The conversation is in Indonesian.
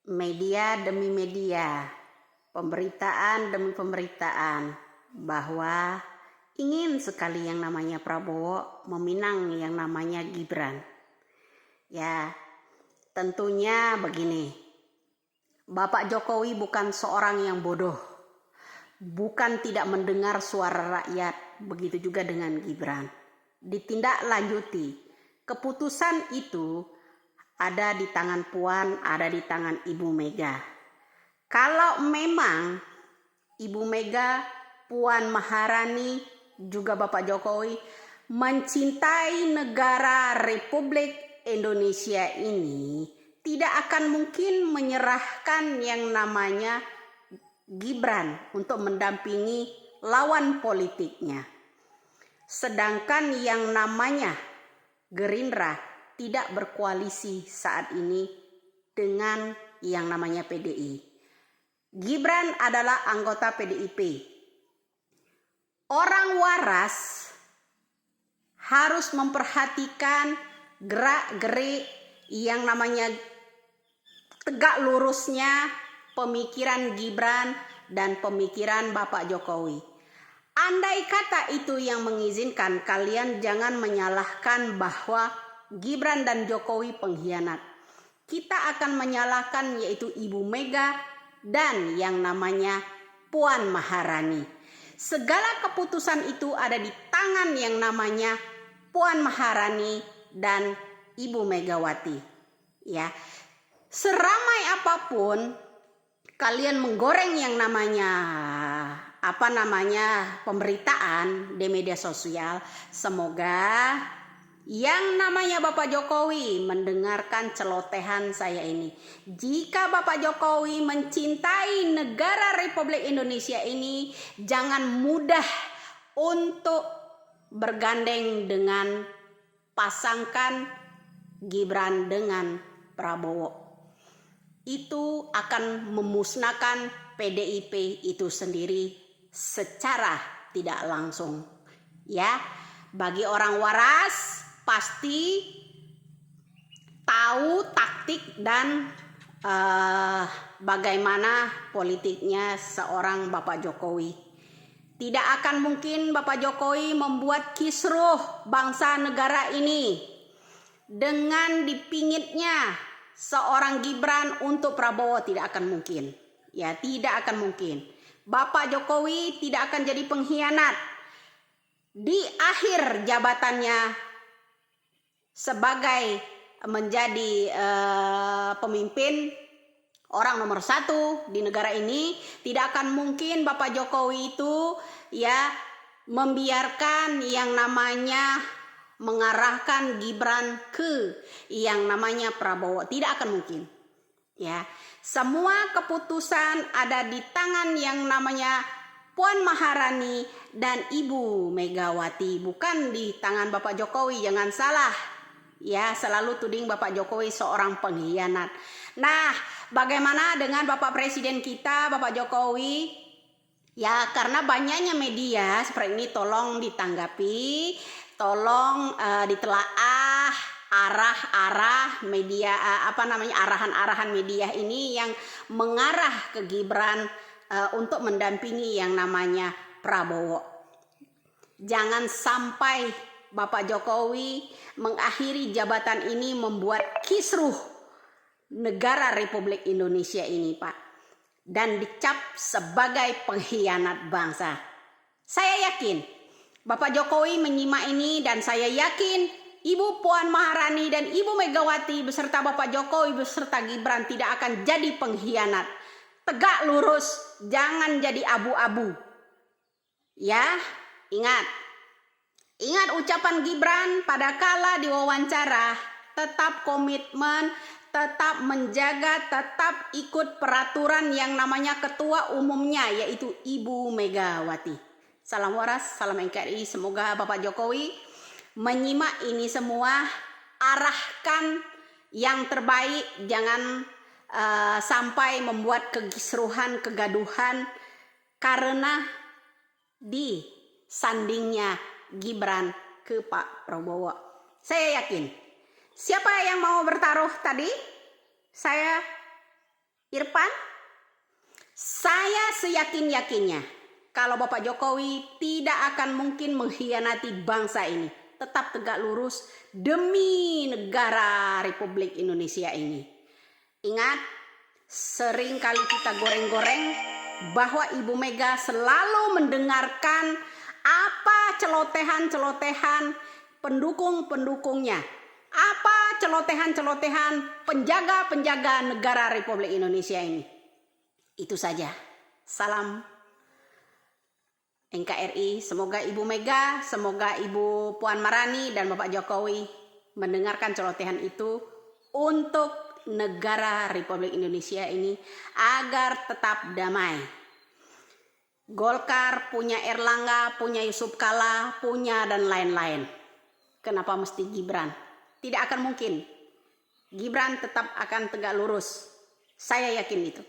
media demi media, pemberitaan demi pemberitaan bahwa ingin sekali yang namanya Prabowo meminang yang namanya Gibran. Ya, tentunya begini. Bapak Jokowi bukan seorang yang bodoh. Bukan tidak mendengar suara rakyat, begitu juga dengan Gibran. Ditindaklanjuti, keputusan itu ada di tangan Puan, ada di tangan Ibu Mega. Kalau memang Ibu Mega, Puan Maharani, juga Bapak Jokowi mencintai negara Republik Indonesia ini, tidak akan mungkin menyerahkan yang namanya Gibran untuk mendampingi lawan politiknya. Sedangkan yang namanya Gerindra tidak berkoalisi saat ini dengan yang namanya PDI. Gibran adalah anggota PDIP. Orang waras harus memperhatikan gerak-gerik yang namanya tegak lurusnya pemikiran Gibran dan pemikiran Bapak Jokowi. Andai kata itu yang mengizinkan, kalian jangan menyalahkan bahwa Gibran dan Jokowi pengkhianat. Kita akan menyalahkan yaitu Ibu Mega dan yang namanya Puan Maharani. Segala keputusan itu ada di tangan yang namanya Puan Maharani dan Ibu Megawati. Ya, seramai apapun kalian menggoreng yang namanya pemberitaan di media sosial, semoga yang namanya Bapak Jokowi mendengarkan celotehan saya ini. Jika Bapak Jokowi mencintai negara Republik Indonesia ini, jangan mudah untuk bergandeng dengan pasangkan Gibran dengan Prabowo. Itu akan memusnahkan PDIP itu sendiri secara tidak langsung. Ya, bagi orang waras pasti tahu taktik dan bagaimana politiknya seorang Bapak Jokowi. Tidak akan mungkin Bapak Jokowi membuat kisruh bangsa negara ini dengan dipingitnya seorang Gibran untuk Prabowo, tidak akan mungkin. Ya, tidak akan mungkin. Bapak Jokowi tidak akan jadi pengkhianat. Di akhir jabatannya sebagai menjadi pemimpin orang nomor 1 di negara ini, tidak akan mungkin Bapak Jokowi itu ya membiarkan yang namanya mengarahkan Gibran ke yang namanya Prabowo. Tidak akan mungkin. Ya, semua keputusan ada di tangan yang namanya Puan Maharani dan Ibu Megawati, bukan di tangan Bapak Jokowi. Jangan salah. Ya, selalu tuding Bapak Jokowi seorang pengkhianat. Nah, bagaimana dengan Bapak Presiden kita, Bapak Jokowi? Ya, karena banyaknya media seperti ini, tolong ditanggapi, tolong ditelaah arah-arah media, arahan-arahan media ini yang mengarah ke Gibran untuk mendampingi yang namanya Prabowo. Jangan sampai Bapak Jokowi mengakhiri jabatan ini membuat kisruh negara Republik Indonesia ini, Pak, dan dicap sebagai pengkhianat bangsa. Saya yakin Bapak Jokowi menyimak ini, dan saya yakin Ibu Puan Maharani dan Ibu Megawati beserta Bapak Jokowi beserta Gibran tidak akan jadi pengkhianat. Tegak lurus, jangan jadi abu-abu. Ya, ingat ucapan Gibran pada kala diwawancara, tetap komitmen, tetap menjaga, tetap ikut peraturan yang namanya ketua umumnya yaitu Ibu Megawati. Salam waras, salam NKRI. Semoga Bapak Jokowi menyimak ini semua, arahkan yang terbaik, jangan sampai membuat kekisruhan, kegaduhan karena disandingnya Gibran ke Pak Prabowo. Saya yakin siapa yang mau bertaruh tadi, saya Irfan, saya seyakin-yakinnya kalau Bapak Jokowi tidak akan mungkin mengkhianati bangsa ini. Tetap tegak lurus demi negara Republik Indonesia ini. Ingat, sering kali kita goreng-goreng bahwa Ibu Mega selalu mendengarkan apa celotehan-celotehan pendukung-pendukungnya. Apa celotehan-celotehan penjaga-penjaga negara Republik Indonesia ini. Itu saja. Salam NKRI. Semoga Ibu Mega, semoga Ibu Puan Maharani dan Bapak Jokowi mendengarkan celotehan itu untuk negara Republik Indonesia ini agar tetap damai. Golkar punya Erlangga, punya Yusuf Kala, punya dan lain-lain. Kenapa mesti Gibran? Tidak akan mungkin. Gibran tetap akan tegak lurus. Saya yakin itu.